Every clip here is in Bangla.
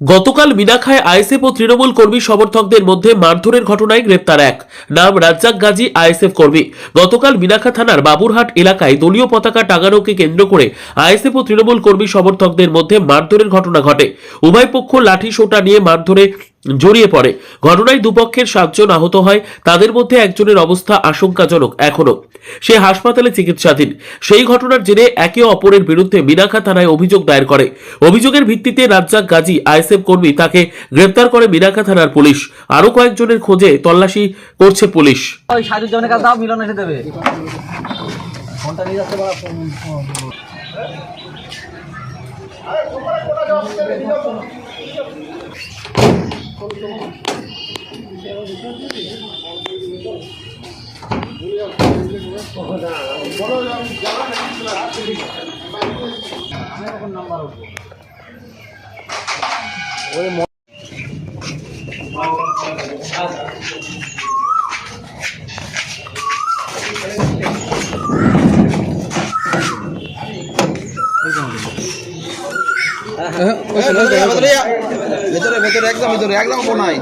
গতকাল মিনাখায় আইএসএফ ও তৃণমূল কর্মী সমর্থকদের মধ্যে মারধরের ঘটনায় গ্রেপ্তার এক নাম রাজ্জাক গাজী আইএসএফ কর্মী। গতকাল মিনাখা থানার বাবুরহাট এলাকায় দলীয় পতাকা টাঙানোকে কেন্দ্র করে আইএসএফ ও তৃণমূল কর্মী সমর্থকদের মধ্যে মারধরের ঘটনা ঘটে। উভয় পক্ষ লাঠি সোঁটা নিয়ে মারধরে জড়িয়ে পড়ে। ঘটনায় দুপক্ষের 7 জন আহত হয়। তাদের মধ্যে একজনের অবস্থা আশঙ্কাজনক, এখনো সে হাসপাতালে চিকিৎসাধীন। সেই ঘটনার জেরে একে অপরের বিরুদ্ধে মিনাখা থানায় অভিযোগ দায়ের করে। অভিযোগের ভিত্তিতে রাজ্জাক গাজী আইএসএফ কর্মী তাকে গ্রেপ্তার করে মিনাখা থানার পুলিশ। আরো কয়েকজনের খোঁজে তল্লাশি করছে পুলিশ। ওই সাজুর জনের কাছে দাও, মিলন এসে দেবে। ফোনটা নিয়ে যাচ্ছে বাবা। ভেতরে ভেতরে একদম ভিতরে একদম কোনায়।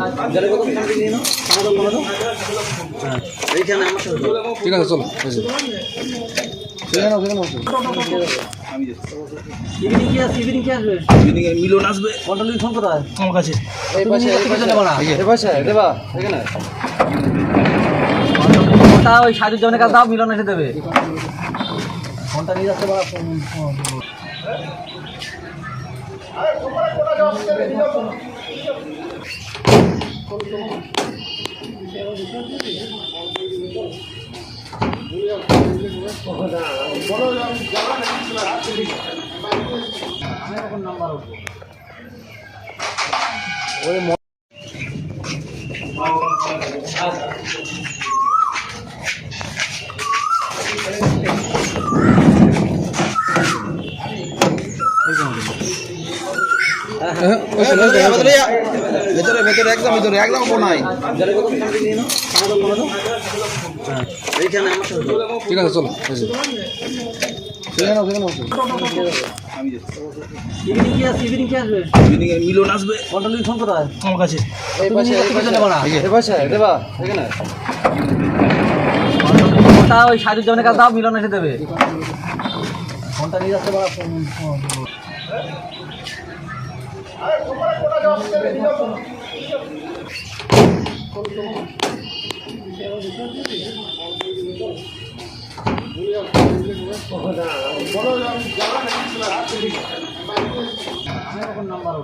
ঠিক আছে, চলো। মিলন আসবে। ফোন কোথায়? আমার কাছে। ফোনটা ওই সাজুর জনের কাছে দাও, মিলন এসে দেবে। ফোনটা নিয়ে যাচ্ছে বাবা। ভেতরে ভেতরে একদম ভিতরে একদম কোনায়। ঠিক আছে, চলো। মিলন আসবে। ফোন কোথায়? আমার কাছে। ফোনটা ওই সাজুর জনের কাছে দাও, মিলন এসে দেবে। ফোনটা নিয়ে যাচ্ছে বাবা। নাম্বার